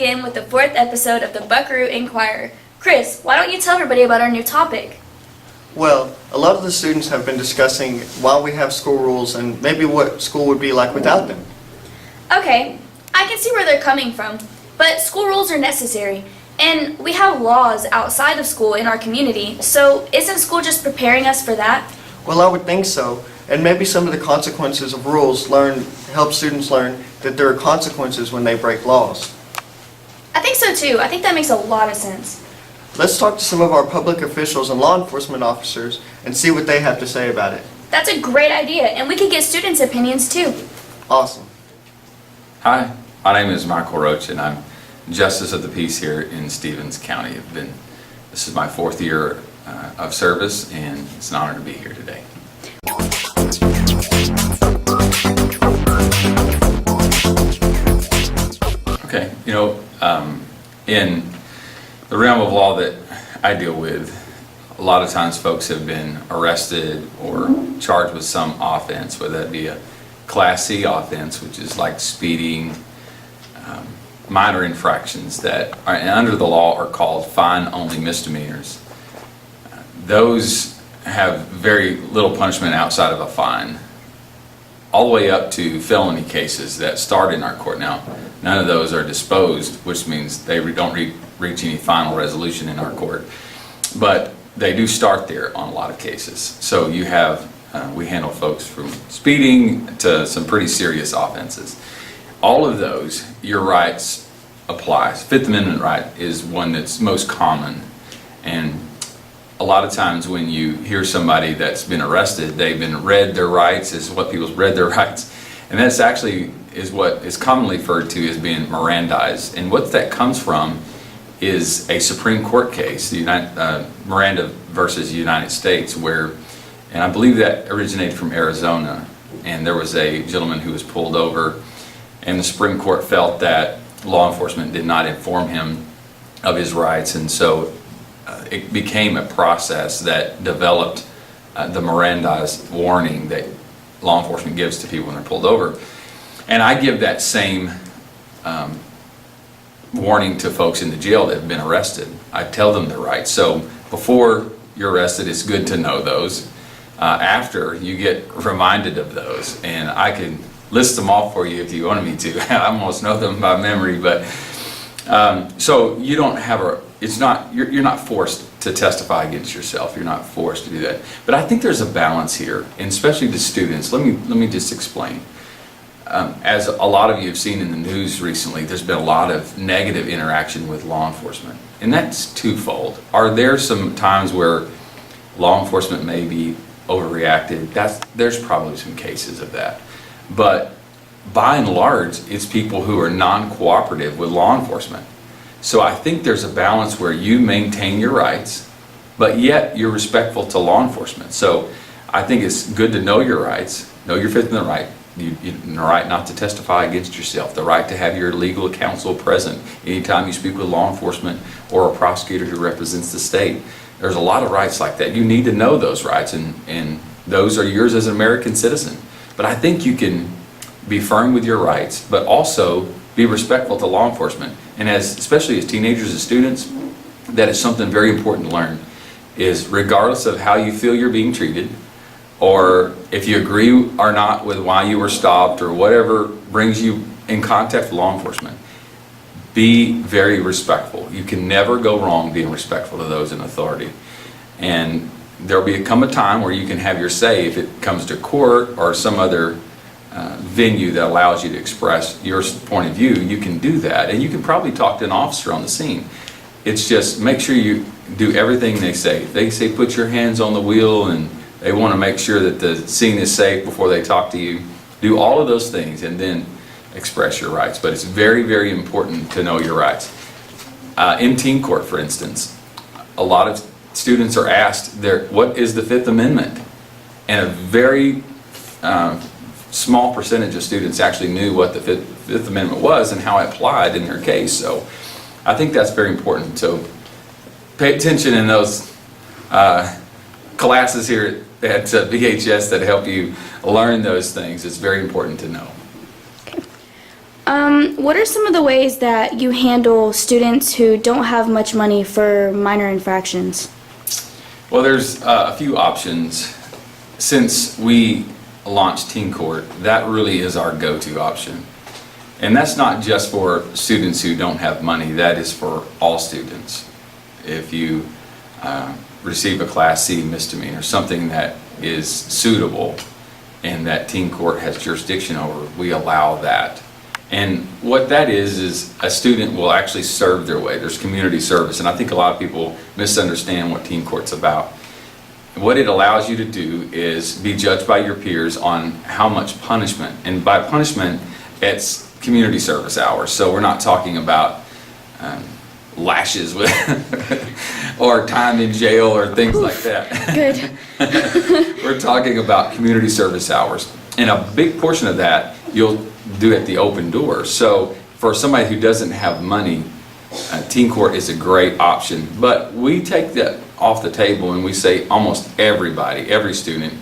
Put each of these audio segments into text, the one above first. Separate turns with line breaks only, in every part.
again with the 4th episode of the Buckaroo Inquirer. Chris, why don't you tell everybody about our new topic?
Well, a lot of the students have been discussing why we have school rules and maybe what school would be like without them.
Okay, I can see where they're coming from, but school rules are necessary, and we have laws outside of school in our community, so isn't school just preparing us for that?
Well, I would think so, and maybe some of the consequences of rules help students learn that there are consequences when they break laws.
I think so too. I think that makes a lot of sense.
Let's talk to some of our public officials and law enforcement officers and see what they have to say about it.
That's a great idea, and we could get students' opinions too.
Awesome.
Hi, my name is Michael Roach, and I'm Justice of the Peace here in Stevens County. This is my 4th year of service, and it's an honor to be here today. Okay, in the realm of law that I deal with, a lot of times folks have been arrested or charged with some offense, whether that be a Class C offense, which is like speeding, minor infractions that are under the law are called fine-only misdemeanors. Those have very little punishment outside of a fine, all the way up to felony cases that start in our court. Now, none of those are disposed, which means they don't reach any final resolution in our court, but they do start there on a lot of cases. So you have, we handle folks from speeding to some pretty serious offenses. All of those, your rights apply. Fifth Amendment right is one that's most common, and a lot of times when you hear somebody that's been arrested, they've been read their rights, is what people's read their rights, and that's actually is what is commonly referred to as being Mirandized. And what that comes from is a Supreme Court case, the Miranda versus United States, where, and I believe that originated from Arizona, and there was a gentleman who was pulled over, and the Supreme Court felt that law enforcement did not inform him of his rights, and so it became a process that developed the Mirandized warning that law enforcement gives to people when they're pulled over. And I give that same warning to folks in the jail that have been arrested. I tell them their rights. So before you're arrested, it's good to know those. After, you get reminded of those, and I can list them off for you if you wanted me to. I almost know them by memory, but so you don't have you're not forced to testify against yourself. You're not forced to do that. But I think there's a balance here, and especially to students. Let me just explain. As a lot of you have seen in the news recently, there's been a lot of negative interaction with law enforcement, and that's twofold. Are there some times where law enforcement may be overreacted? There's probably some cases of that, but by and large, it's people who are non-cooperative with law enforcement. So I think there's a balance where you maintain your rights, but yet you're respectful to law enforcement. So I think it's good to know your rights, know your Fifth Amendment right, the right not to testify against yourself, the right to have your legal counsel present anytime you speak with law enforcement or a prosecutor who represents the state. There's a lot of rights like that. You need to know those rights, and those are yours as an American citizen. But I think you can be firm with your rights, but also be respectful to law enforcement. And especially as teenagers and students, that is something very important to learn, is regardless of how you feel you're being treated, or if you agree or not with why you were stopped, or whatever brings you in contact with law enforcement, be very respectful. You can never go wrong being respectful to those in authority. And there'll come a time where you can have your say if it comes to court or some other venue that allows you to express your point of view. You can do that, and you can probably talk to an officer on the scene. It's just make sure you do everything they say. If they say put your hands on the wheel and they want to make sure that the scene is safe before they talk to you, do all of those things and then express your rights. But it's very, very important to know your rights. In teen court, for instance, a lot of students are asked, what is the Fifth Amendment? And a very small percentage of students actually knew what the Fifth Amendment was and how it applied in their case. So I think that's very important. So pay attention in those classes here at BHS that help you learn those things. It's very important to know.
What are some of the ways that you handle students who don't have much money for minor infractions?
Well, there's a few options. Since we launched Teen Court, that really is our go-to option. And that's not just for students who don't have money, that is for all students. If you receive a Class C misdemeanor, something that is suitable and that Teen Court has jurisdiction over, we allow that. And what that is a student will actually serve their way. There's community service, and I think a lot of people misunderstand what Teen Court's about. What it allows you to do is be judged by your peers on how much punishment, and by punishment, it's community service hours. So we're not talking about lashes with or time in jail or things like that.
Good.
We're talking about community service hours. And a big portion of that you'll do at the open door. So for somebody who doesn't have money, Teen Court is a great option. But we take that off the table and we say almost everybody, every student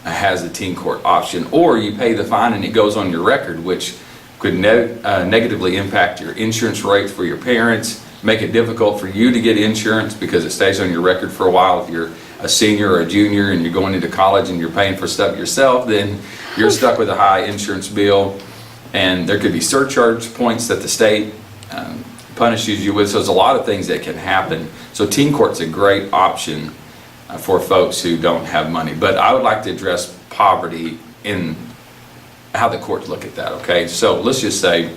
has a Teen Court option. Or you pay the fine and it goes on your record, which could negatively impact your insurance rates for your parents, make it difficult for you to get insurance because it stays on your record for a while. If you're a senior or a junior and you're going into college and you're paying for stuff yourself, then you're stuck with a high insurance bill, and there could be surcharge points that the state punishes you with. So there's a lot of things that can happen. So Teen Court's a great option for folks who don't have money. But I would like to address poverty in how the courts look at that, okay? So let's just say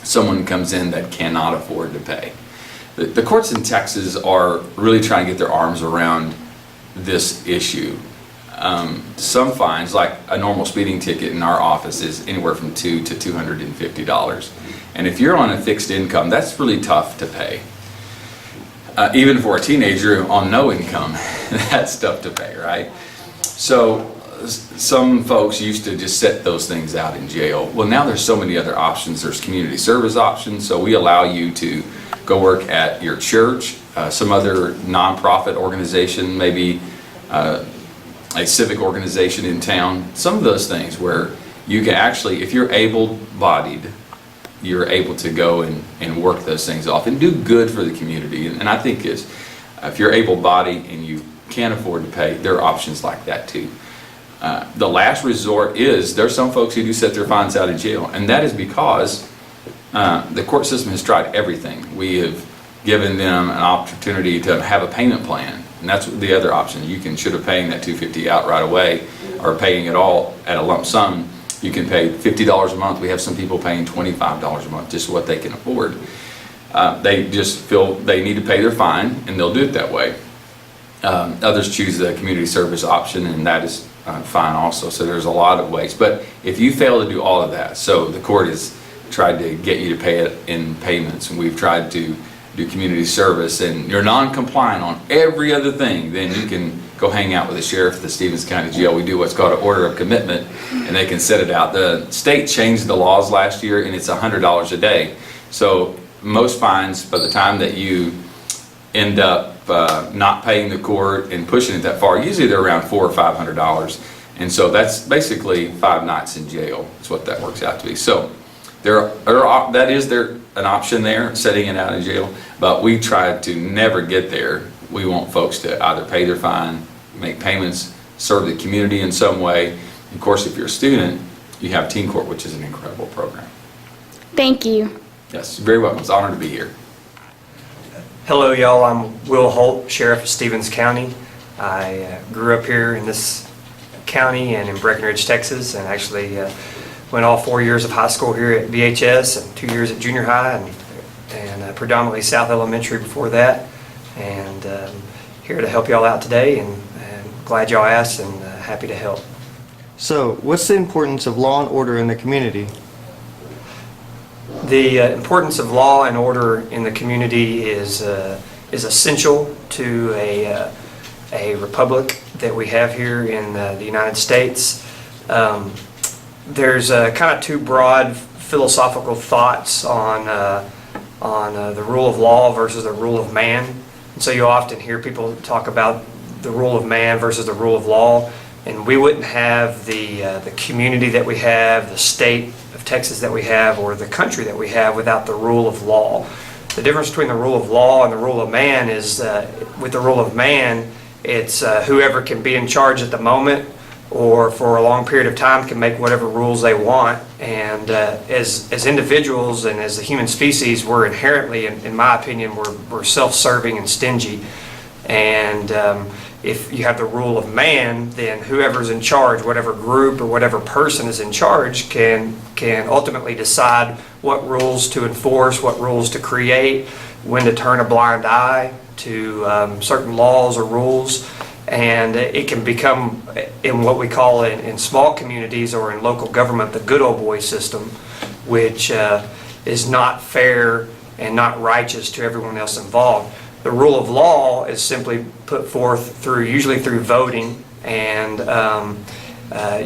someone comes in that cannot afford to pay. The courts in Texas are really trying to get their arms around this issue. Some fines, like a normal speeding ticket in our office, is anywhere from $200 to $250. And if you're on a fixed income, that's really tough to pay. Even for a teenager on no income, that's tough to pay, right? So some folks used to just set those things out in jail. Well, now there's so many other options. There's community service options, so we allow you to go work at your church, some other nonprofit organization, maybe a civic organization in town. Some of those things where you can actually, if you're able-bodied, you're able to go and work those things off and do good for the community. And I think if you're able-bodied and you can't afford to pay, there are options like that too. The last resort is, there's some folks who do set their fines out in jail, and that is because the court system has tried everything. We have given them an opportunity to have a payment plan, and that's the other option. You can, instead of paying that $250 out right away or paying it all at a lump sum, you can pay $50 a month. We have some people paying $25 a month, just what they can afford. They just feel they need to pay their fine, and they'll do it that way. Others choose the community service option, and that is fine also. So there's a lot of ways. But if you fail to do all of that, so the court has tried to get you to pay it in payments, and we've tried to do community service, and you're non-compliant on every other thing, then you can go hang out with the sheriff at the Stevens County Jail. We do what's called an order of commitment, and they can set it out. The state changed the laws last year, and it's $100 a day. So most fines, by the time that you end up not paying the court and pushing it that far, usually they're around $400 or $500. And so that's basically 5 nights in jail is what that works out to be. So that is an option there, setting it out in jail, but we try to never get there. We want folks to either pay their fine, make payments, serve the community in some way. Of course, if you're a student, you have Teen Court, which is an incredible program.
Thank you.
Yes, you're very welcome. It's an honor to be here.
Hello, y'all. I'm Will Holt, Sheriff of Stevens County. I grew up here in this county and in Breckenridge, Texas, and actually went all 4 years of high school here at BHS and 2 years at junior high, and predominantly South Elementary before that. And here to help y'all out today, and glad y'all asked, and happy to help.
So, what's the importance of law and order in the community?
The importance of law and order in the community is essential to a republic that we have here in the United States. There's kind of two broad philosophical thoughts on the rule of law versus the rule of man. And so you often hear people talk about the rule of man versus the rule of law. And we wouldn't have the community that we have, the state of Texas that we have, or the country that we have without the rule of law. The difference between the rule of law and the rule of man is with the rule of man, it's whoever can be in charge at the moment or for a long period of time can make whatever rules they want. And as individuals and as a human species, we're inherently, in my opinion, we're self-serving and stingy. And if you have the rule of man, then whoever's in charge, whatever group or whatever person is in charge, can ultimately decide what rules to enforce, what rules to create, when to turn a blind eye to certain laws or rules. And it can become, in what we call in small communities or in local government, the good old boy system, which is not fair and not righteous to everyone else involved. The rule of law is simply put forth usually through voting, and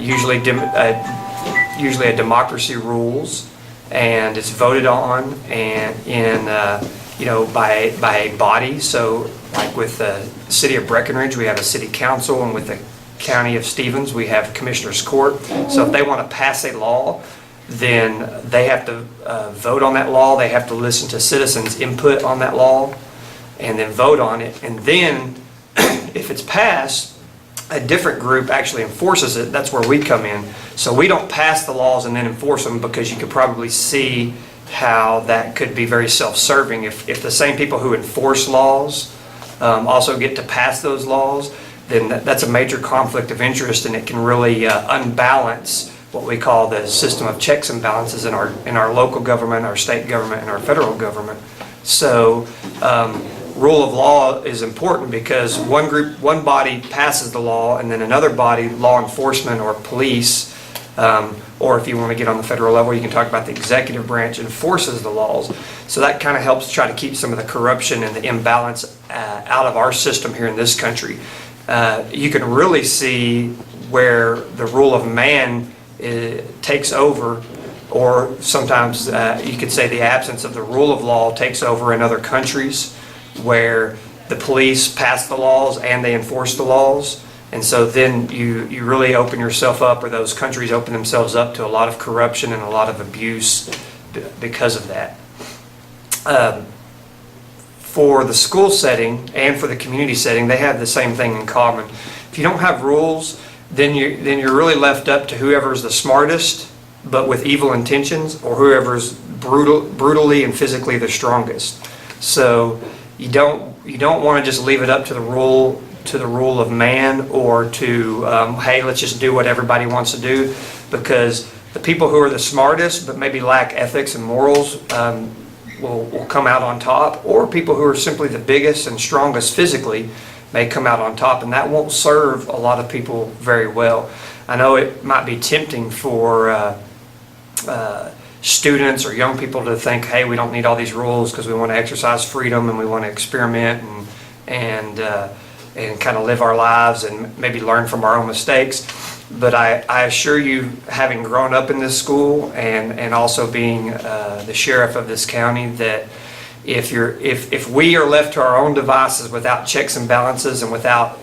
usually a democracy rules, and it's voted on and by a body. So like with the city of Breckenridge, we have a city council, and with the county of Stevens, we have commissioners court. So if they want to pass a law, then they have to vote on that law. They have to listen to citizens' input on that law and then vote on it. And then if it's passed, a different group actually enforces it. That's where we come in. So we don't pass the laws and then enforce them, because you could probably see how that could be very self-serving. If the same people who enforce laws also get to pass those laws, then that's a major conflict of interest, and it can really unbalance what we call the system of checks and balances in our local government, our state government, and our federal government. So rule of law is important, because one body passes the law, and then another body, law enforcement or police, or if you want to get on the federal level, you can talk about the executive branch, enforces the laws. So that kind of helps try to keep some of the corruption and the imbalance out of our system here in this country. You can really see where the rule of man takes over, or sometimes you could say the absence of the rule of law takes over in other countries, where the police pass the laws and they enforce the laws. And so then you really open yourself up, or those countries open themselves up to a lot of corruption and a lot of abuse because of that. For the school setting and for the community setting, they have the same thing in common. If you don't have rules, then you're really left up to whoever's the smartest, but with evil intentions, or whoever's brutally and physically the strongest. So you don't want to just leave it up to the rule of man, or to hey, let's just do what everybody wants to do, because the people who are the smartest but maybe lack ethics and morals will come out on top, or people who are simply the biggest and strongest physically may come out on top, and that won't serve a lot of people very well. I know it might be tempting for students or young people to think, hey, we don't need all these rules because we want to exercise freedom and we want to experiment and kind of live our lives and maybe learn from our own mistakes. But I assure you, having grown up in this school and also being the sheriff of this county, that if we are left to our own devices without checks and balances, and without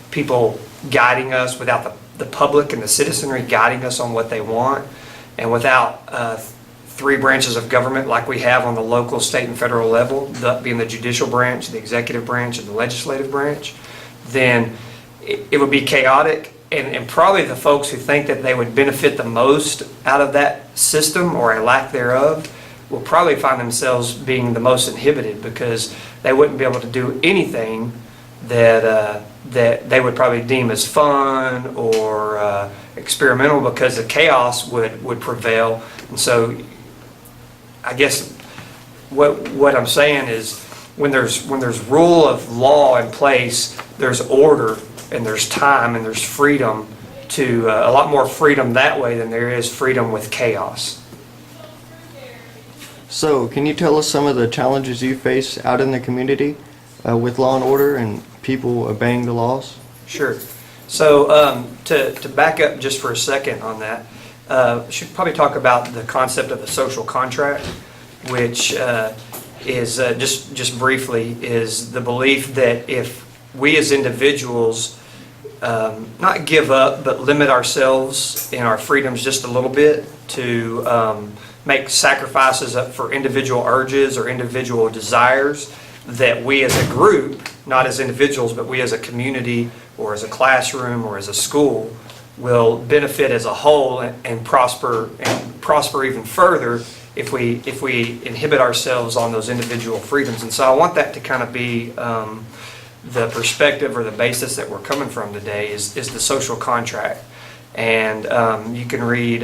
people guiding us, without the public and the citizenry guiding us on what they want, and without three branches of government like we have on the local, state, and federal level, that being the judicial branch, the executive branch, and the legislative branch, then it would be chaotic. And probably the folks who think that they would benefit the most out of that system, or a lack thereof, will probably find themselves being the most inhibited, because they wouldn't be able to do anything that they would probably deem as fun or experimental, because the chaos would prevail. And so I guess what I'm saying is, when there's rule of law in place, there's order, and there's time, and there's freedom, to a lot more freedom that way than there is freedom with chaos.
So, can you tell us some of the challenges you face out in the community with law and order and people obeying the laws?
Sure. So, to back up just for a second on that, should probably talk about the concept of the social contract, which is just briefly is the belief that if we as individuals not give up, but limit ourselves in our freedoms just a little bit to make sacrifices up for individual urges or individual desires that we as a group, not as individuals, but we as a community or as a classroom or as a school will benefit as a whole and prosper even further if we inhibit ourselves on those individual freedoms. And so I want that to kind of be the perspective or the basis that we're coming from today is the social contract. And you can read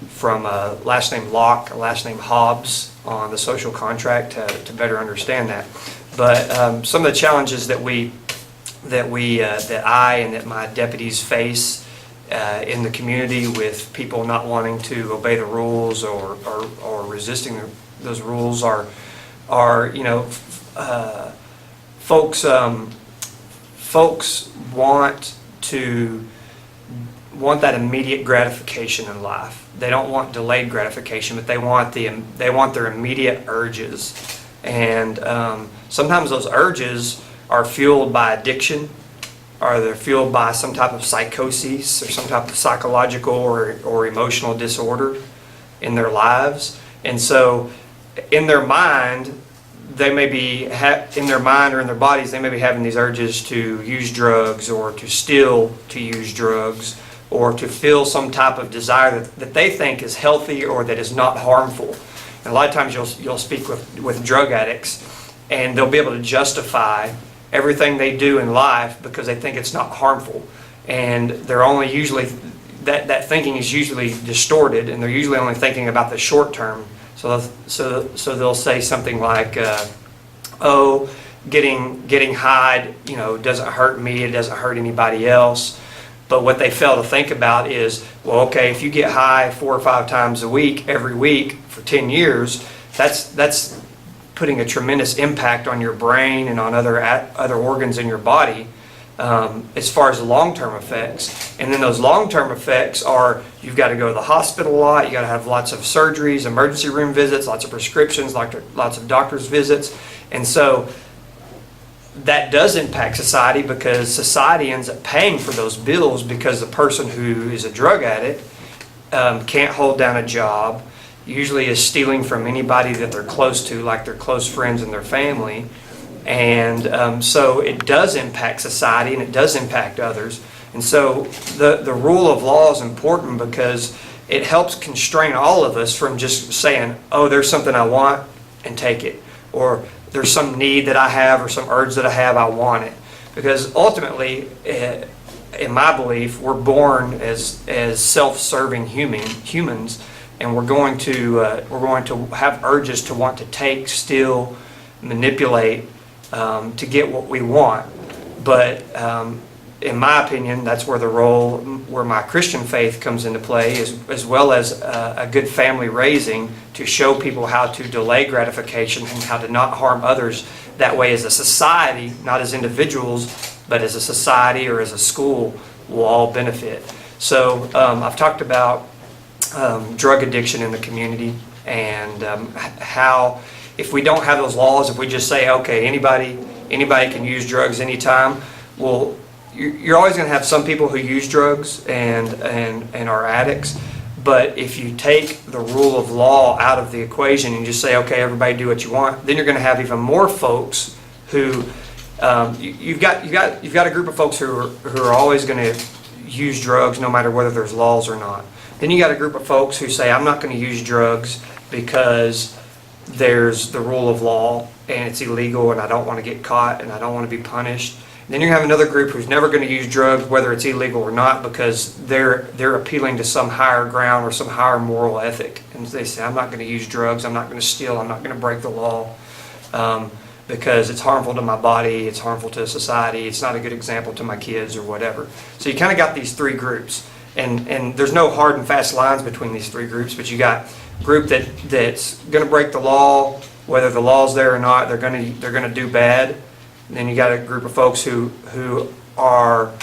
from last name Locke, last name Hobbes on the social contract to better understand that. But some of the challenges that I and that my deputies face in the community with people not wanting to obey the rules or resisting those rules are folks want that immediate gratification in life. They don't want delayed gratification, but they want their immediate urges. And sometimes those urges are fueled by addiction, or they're fueled by some type of psychosis or some type of psychological or emotional disorder in their lives. And so in their mind, they may be in their mind or in their bodies, they may be having these urges to use drugs or to steal to use drugs or to feel some type of desire that they think is healthy or that is not harmful. And a lot of times you'll speak with drug addicts and they'll be able to justify everything they do in life because they think it's not harmful. And they're only usually, that thinking is usually distorted and they're usually only thinking about the short term. So they'll say something like, getting high, doesn't hurt me, it doesn't hurt anybody else. But what they fail to think about is, well, okay, if you get high 4 or 5 times a week, every week for 10 years, that's putting a tremendous impact on your brain and on other organs in your body as far as the long-term effects. And then those long-term effects are you've got to go to the hospital a lot, you got to have lots of surgeries, emergency room visits, lots of prescriptions, lots of doctor's visits. And so that does impact society because society ends up paying for those bills because the person who is a drug addict can't hold down a job, usually is stealing from anybody that they're close to, like their close friends and their family. And so it does impact society and it does impact others. And so the rule of law is important because it helps constrain all of us from just saying, oh, there's something I want and take it. Or there's some need that I have or some urge that I have, I want it. Because ultimately, in my belief, we're born as self-serving humans, and we're going to have urges to want to take, steal, manipulate to get what we want. But in my opinion, that's where where my Christian faith comes into play, as well as a good family raising to show people how to delay gratification and how to not harm others. That way, as a society, not as individuals, but as a society or as a school, we'll all benefit. So I've talked about drug addiction in the community and how if we don't have those laws, if we just say, okay, anybody can use drugs anytime, well, you're always going to have some people who use drugs and are addicts. But if you take the rule of law out of the equation and just say, okay, everybody do what you want, then you're going to have even more folks who you've got a group of folks who are always going to use drugs no matter whether there's laws or not. Then you got a group of folks who say, I'm not going to use drugs because there's the rule of law and it's illegal and I don't want to get caught and I don't want to be punished. Then you have another group who's never going to use drugs whether it's illegal or not because they're appealing to some higher ground or some higher moral ethic. And they say, I'm not going to use drugs, I'm not going to steal, I'm not going to break the law because it's harmful to my body, it's harmful to society, it's not a good example to my kids or whatever. So you kind of got these 3 groups. And there's no hard and fast lines between these 3 groups, but you got a group that's going to break the law, whether the law's there or not, they're going to do bad. And then you got a group of folks who are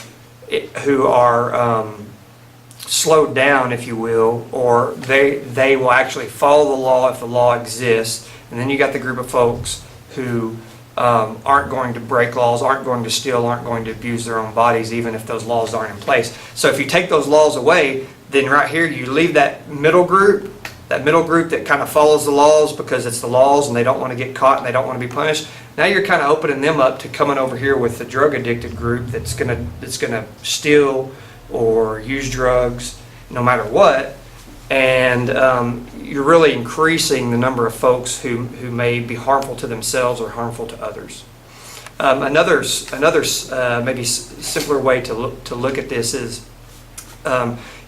slowed down, if you will, or they will actually follow the law if the law exists. And then you got the group of folks who aren't going to break laws, aren't going to steal, aren't going to abuse their own bodies, even if those laws aren't in place. So if you take those laws away, then right here you leave that middle group that kind of follows the laws because it's the laws and they don't want to get caught and they don't want to be punished. Now you're kind of opening them up to coming over here with the drug addicted group that's gonna steal or use drugs no matter what. And you're really increasing the number of folks who may be harmful to themselves or harmful to others. Another maybe simpler way to look at this is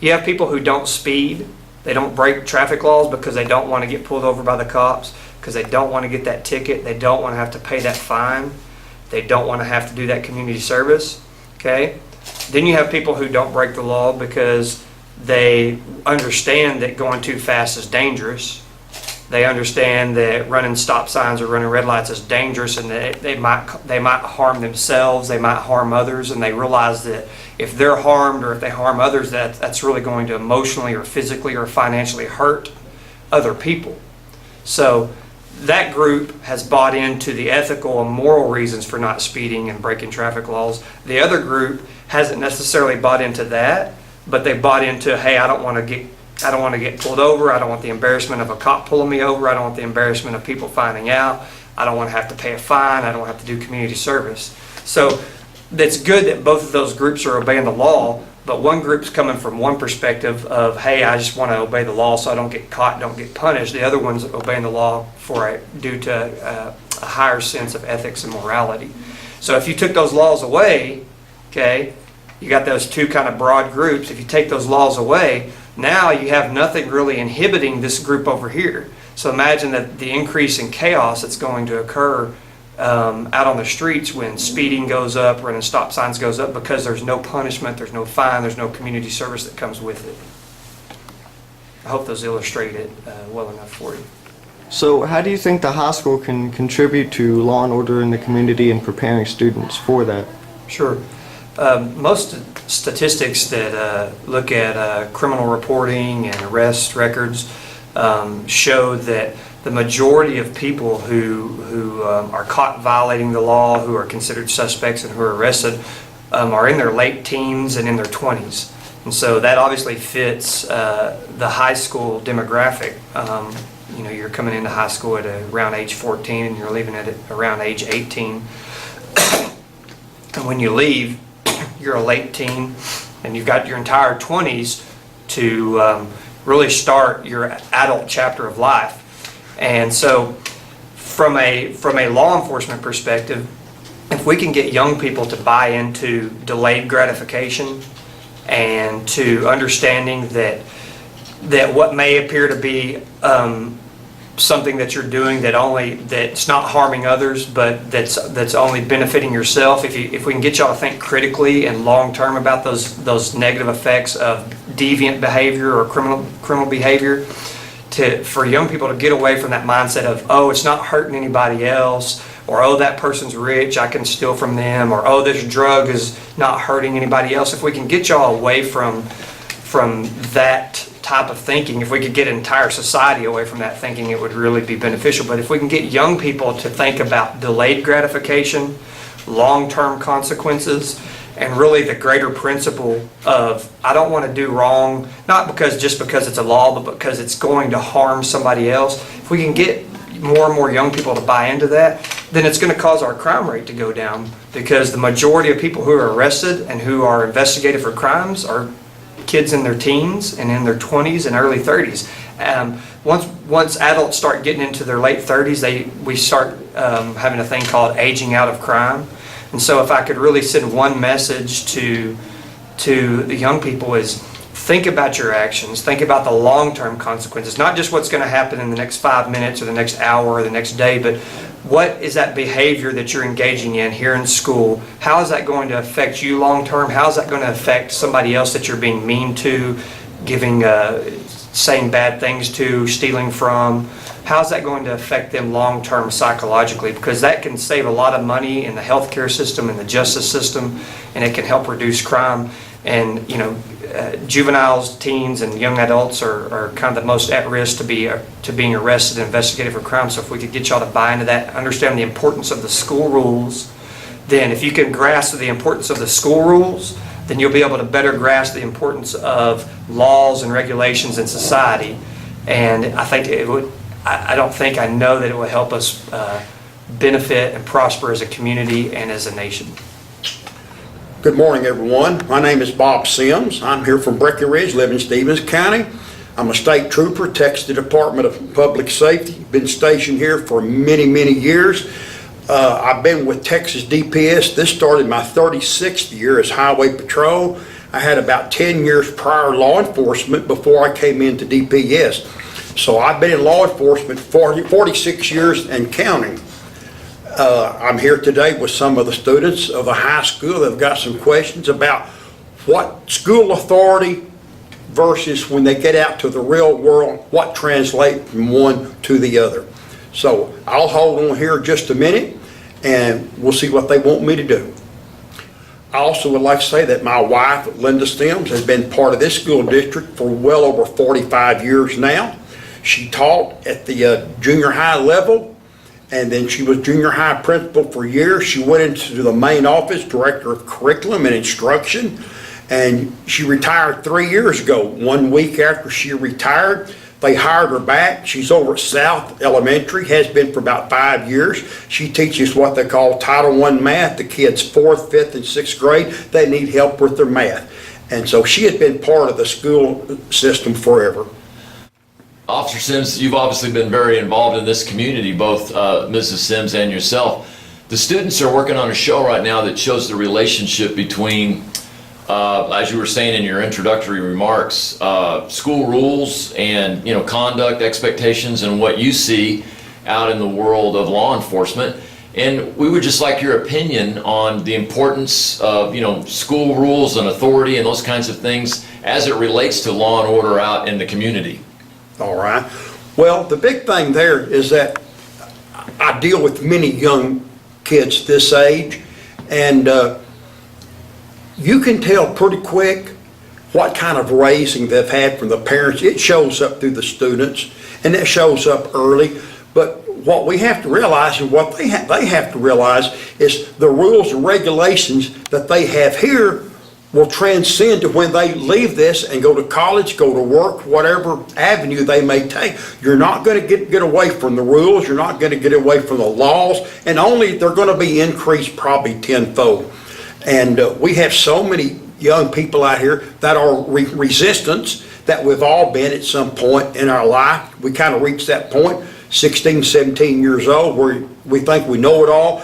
you have people who don't speed. They don't break traffic laws because they don't want to get pulled over by the cops, because they don't want to get that ticket. They don't want to have to pay that fine. They don't want to have to do that community service. Okay? Then you have people who don't break the law because they understand that going too fast is dangerous. They understand that running stop signs or running red lights is dangerous, and that they might harm themselves, they might harm others, and they realize that if they're harmed or if they harm others, that's really going to emotionally or physically or financially hurt other people. So that group has bought into the ethical and moral reasons for not speeding and breaking traffic laws. The other group hasn't necessarily bought into that, but they bought into, hey, I don't want to get pulled over. I don't want the embarrassment of a cop pulling me over. I don't want the embarrassment of people finding out. I don't want to have to pay a fine. I don't have to do community service. So it's good that both of those groups are obeying the law, but one group's coming from one perspective of, hey, I just want to obey the law so I don't get caught, don't get punished. The other one's obeying the law due to a higher sense of ethics and morality. So if you took those laws away, okay, you got those two kind of broad groups. If you take those laws away, now you have nothing really inhibiting this group over here. So imagine that the increase in chaos that's going to occur out on the streets when speeding goes up, running stop signs goes up, because there's no punishment, there's no fine, there's no community service that comes with it. I hope those illustrate it well enough for you.
So how do you think the high school can contribute to law and order in the community and preparing students for that?
Sure. Most statistics that look at criminal reporting and arrest records show that the majority of people who are caught violating the law, who are considered suspects and who are arrested, are in their late teens and in their 20s. And so that obviously fits the high school demographic. You're coming into high school at around age 14 and you're leaving at around age 18. And when you leave, you're a late teen and you've got your entire 20s to really start your adult chapter of life. And so from a law enforcement perspective, if we can get young people to buy into delayed gratification and to understanding that what may appear to be something that you're doing that's not harming others, but that's only benefiting yourself. If we can get y'all to think critically and long term about those negative effects of deviant behavior or criminal behavior, for young people to get away from that mindset of, oh, it's not hurting anybody else, or oh, that person's rich, I can steal from them, or oh, this drug is not hurting anybody else. If we can get y'all away from that type of thinking, if we could get an entire society away from that thinking, it would really be beneficial. But if we can get young people to think about delayed gratification, long-term consequences, and really the greater principle of, I don't want to do wrong, not just because it's a law, but because it's going to harm somebody else. If we can get more and more young people to buy into that, then it's going to cause our crime rate to go down, because the majority of people who are arrested and who are investigated for crimes are kids in their teens and in their 20s and early 30s. Once adults start getting into their late 30s, we start having a thing called aging out of crime. And so if I could really send one message to the young people is, think about your actions, think about the long-term consequences, not just what's going to happen in the next 5 minutes or the next hour or the next day, but what is that behavior that you're engaging in here in school? How is that going to affect you long-term? How is that going to affect somebody else that you're being mean to, saying bad things to, stealing from? How's that going to affect them long-term psychologically? Because that can save a lot of money in the healthcare system and the justice system, and it can help reduce crime. And juveniles, teens, and young adults are kind of the most at risk to being arrested and investigated for crime. So if we could get y'all to buy into that, understand the importance of the school rules, then if you can grasp the importance of the school rules, then you'll be able to better grasp the importance of laws and regulations in society. And I think it would, I don't think, I know that it will help us benefit and prosper as a community and as a nation.
Good morning, everyone. My name is Bob Sims. I'm here from Breckenridge, live in Stevens County. I'm a state trooper, Texas Department of Public Safety. Been stationed here for many, many years. I've been with Texas DPS. This started my 36th year as Highway Patrol. I had about 10 years prior law enforcement before I came into DPS. So I've been in law enforcement 46 years and counting. I'm here today with some of the students of the high school that have got some questions about what school authority versus when they get out to the real world, what translates from one to the other. So I'll hold on here just a minute and we'll see what they want me to do. I also would like to say that my wife, Linda Sims, has been part of this school district for well over 45 years now. She taught at the junior high level, and then she was junior high principal for years. She went into the main office, director of curriculum and instruction, and she retired 3 years ago. 1 week after she retired, they hired her back. She's over at South Elementary, has been for about 5 years. She teaches what they call Title I math. The kids 4th, 5th, and 6th grade, they need help with their math. And so she has been part of the school system forever.
Officer Sims, you've obviously been very involved in this community, both Mrs. Sims and yourself. The students are working on a show right now that shows the relationship between, as you were saying in your introductory remarks, school rules and conduct expectations and what you see out in the world of law enforcement. And we would just like your opinion on the importance of school rules and authority and those kinds of things as it relates to law and order out in the community.
All right. Well, the big thing there is that I deal with many young kids this age, and you can tell pretty quick what kind of raising they've had from the parents. It shows up through the students, and it shows up early. But what we have to realize and what they have to realize is the rules and regulations that they have here will transcend to when they leave this and go to college, go to work, whatever avenue they may take. You're not going to get away from the rules. You're not going to get away from the laws, and only they're going to be increased probably tenfold. And we have so many young people out here that are resistance that we've all been at some point in our life. We kind of reach that point, 16, 17 years old, where we think we know it all.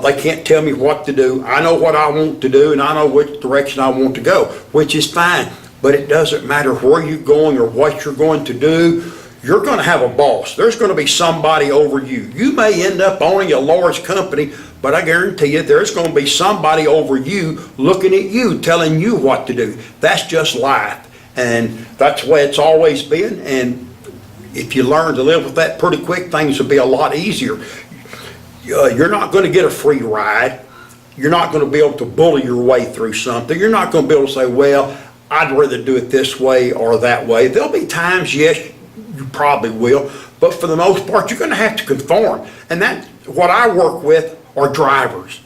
They can't tell me what to do. I know what I want to do, and I know which direction I want to go, which is fine. But it doesn't matter where you're going or what you're going to do. You're going to have a boss. There's going to be somebody over you. You may end up owning a large company, but I guarantee you there's going to be somebody over you looking at you, telling you what to do. That's just life, and that's the way it's always been. And if you learn to live with that pretty quick, things will be a lot easier. You're not going to get a free ride. You're not going to be able to bully your way through something. You're not going to be able to say, well, I'd rather do it this way or that way. There'll be times, yes, you probably will, but for the most part, you're going to have to conform. And that's what I work with are drivers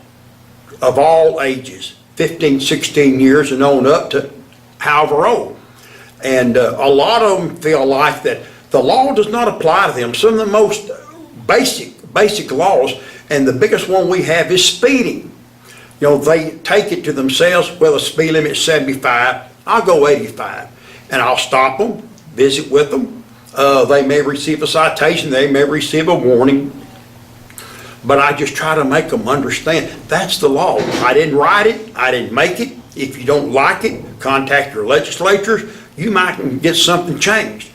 of all ages, 15, 16 years and on up to however old. And a lot of them feel like that the law does not apply to them. Some of the most basic laws, and the biggest one we have is speeding. They take it to themselves, well, the speed limit is 75, I'll go 85. And I'll stop them, visit with them. They may receive a citation, they may receive a warning, but I just try to make them understand that's the law. I didn't write it, I didn't make it. If you don't like it, contact your legislatures. You might get something changed.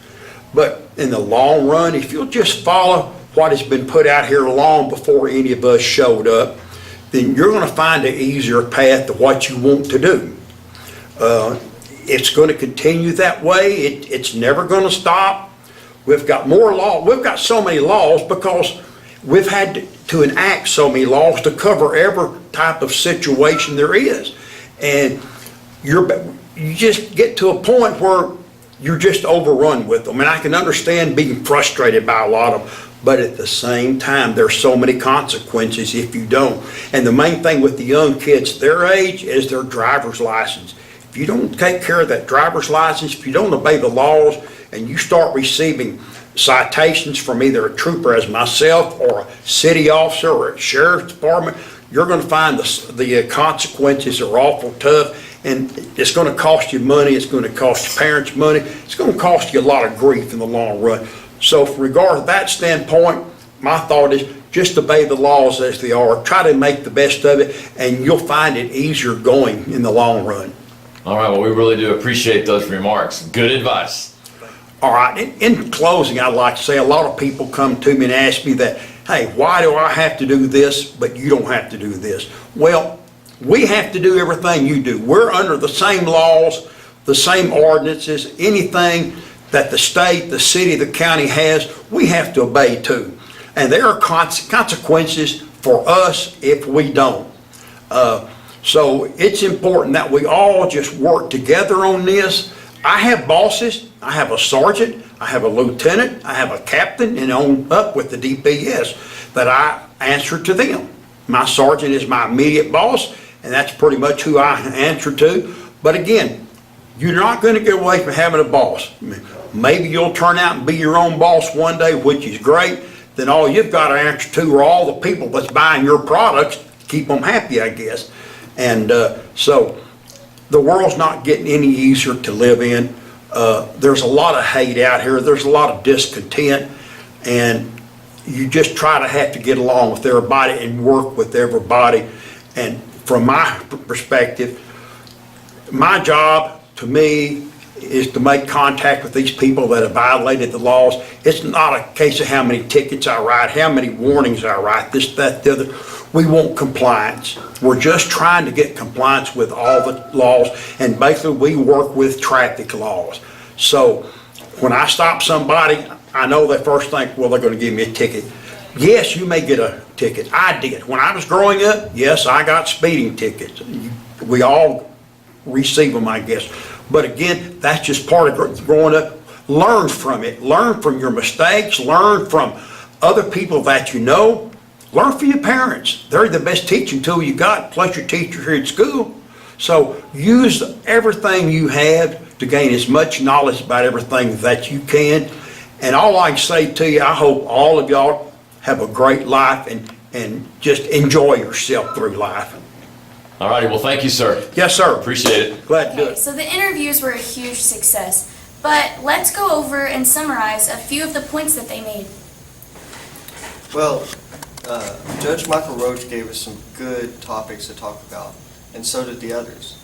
But in the long run, if you'll just follow what has been put out here long before any of us showed up, then you're going to find an easier path to what you want to do. It's going to continue that way. It's never going to stop. We've got more law. We've got so many laws because we've had to enact so many laws to cover every type of situation there is. And you just get to a point where you're just overrun with them. And I can understand being frustrated by a lot of them, but at the same time, there's so many consequences if you don't. And the main thing with the young kids their age is their driver's license. If you don't take care of that driver's license, if you don't obey the laws, and you start receiving citations from either a trooper as myself or a city officer or a sheriff's department, you're going to find the consequences are awful tough, and it's going to cost you money, it's going to cost your parents money, it's going to cost you a lot of grief in the long run. So from regard to that standpoint, my thought is just obey the laws as they are, try to make the best of it, and you'll find it easier going in the long run.
All right, well, we really do appreciate those remarks. Good advice.
All right, in closing, I'd like to say a lot of people come to me and ask me that, hey, why do I have to do this, but you don't have to do this? Well, we have to do everything you do. We're under the same laws, the same ordinances, anything that the state, the city, the county has, we have to obey too. And there are consequences for us if we don't. So it's important that we all just work together on this. I have bosses, I have a sergeant, I have a lieutenant, I have a captain, and on up with the DPS that I answer to them. My sergeant is my immediate boss, and that's pretty much who I answer to. But again, you're not going to get away from having a boss. Maybe you'll turn out and be your own boss one day, which is great. Then all you've got to answer to are all the people that's buying your products to keep them happy, I guess. And so the world's not getting any easier to live in. There's a lot of hate out here. There's a lot of discontent. And you just try to have to get along with everybody and work with everybody. And from my perspective, my job, to me, is to make contact with these people that have violated the laws. It's not a case of how many tickets I write, how many warnings I write, this, that, the other. We want compliance. We're just trying to get compliance with all the laws, and basically we work with traffic laws. So when I stop somebody, I know they first think, well, they're going to give me a ticket. Yes, you may get a ticket. I did. When I was growing up, yes, I got speeding tickets. We all receive them, I guess. But again, that's just part of growing up. Learn from it. Learn from your mistakes. Learn from other people that you know. Learn from your parents. They're the best teaching tool you got, plus your teacher here at school. So use everything you have to gain as much knowledge about everything that you can. And all I can say to you, I hope all of y'all have a great life and just enjoy yourself through life.
All righty, well, thank you, sir.
Yes, sir.
Appreciate it.
Glad to do
Okay,
it.
so the interviews were a huge success, but let's go over and summarize a few of the points that they made.
Well, Judge Michael Roach gave us some good topics to talk about, and so did the others.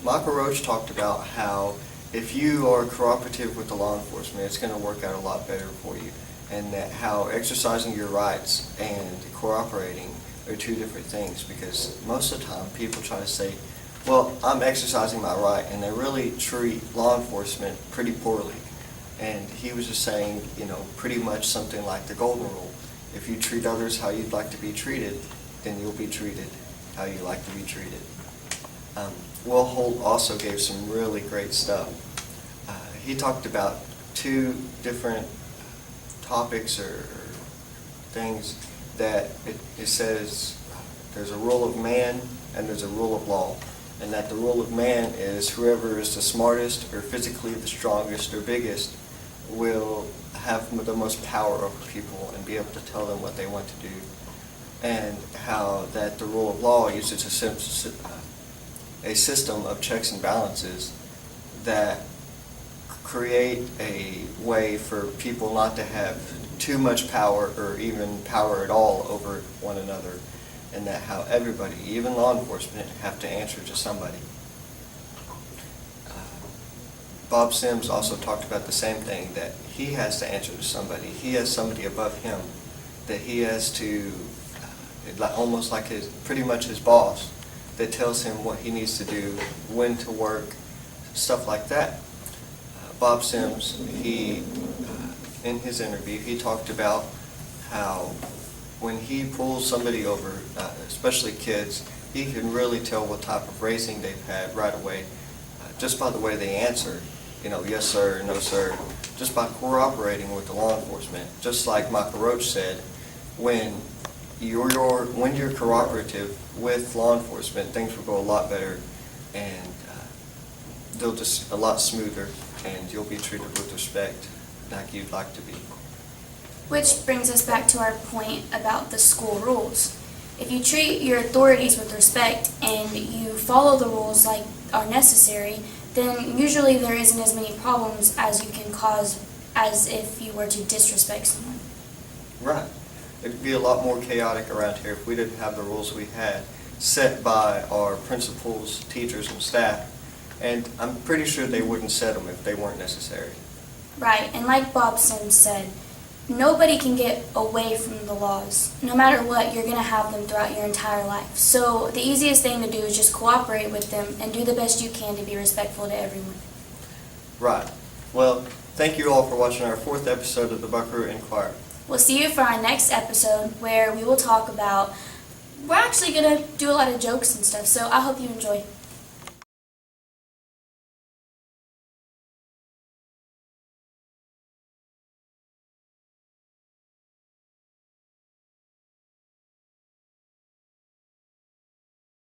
Michael Roach talked about how if you are cooperative with the law enforcement, it's going to work out a lot better for you, and that how exercising your rights and cooperating are two different things, because most of the time people try to say, well, I'm exercising my right, and they really treat law enforcement pretty poorly. And he was just saying, you know, pretty much something like the golden rule. If you treat others how you'd like to be treated, then you'll be treated how you like to be treated. Will Holt also gave some really great stuff. He talked about two different topics or things that it says there's a rule of man and there's a rule of law. And that the rule of man is whoever is the smartest or physically the strongest or biggest will have the most power over people and be able to tell them what they want to do. And how that the rule of law uses a system of checks and balances that create a way for people not to have too much power or even power at all over one another, and that how everybody, even law enforcement, have to answer to somebody. Bob Sims also talked about the same thing, that he has to answer to somebody. He has somebody above him that he has to, almost like pretty much his boss, that tells him what he needs to do, when to work, stuff like that. Bob Sims, in his interview, he talked about how when he pulls somebody over, especially kids, he can really tell what type of raising they've had right away. just by the way they answer, yes sir, no sir, just by cooperating with the law enforcement. Just like Michael Roach said, when you're cooperative with law enforcement, things will go a lot better, and they'll just a lot smoother, and you'll be treated with respect like you'd like to be.
Which brings us back to our point about the school rules. If you treat your authorities with respect and you follow the rules like are necessary, then usually there isn't as many problems as you can cause as if you were to disrespect someone.
Right. It'd be a lot more chaotic around here if we didn't have the rules we had set by our principals, teachers, and staff. And I'm pretty sure they wouldn't set them if they weren't necessary.
Right, and like Bob Sims said, nobody can get away from the laws. No matter what, you're going to have them throughout your entire life. So the easiest thing to do is just cooperate with them and do the best you can to be respectful to everyone.
Right. Well, thank you all for watching our 4th episode of the Buckaroo Inquirer.
We'll see you for our next episode where we will talk about, we're actually going to do a lot of jokes and stuff, so I hope you enjoy.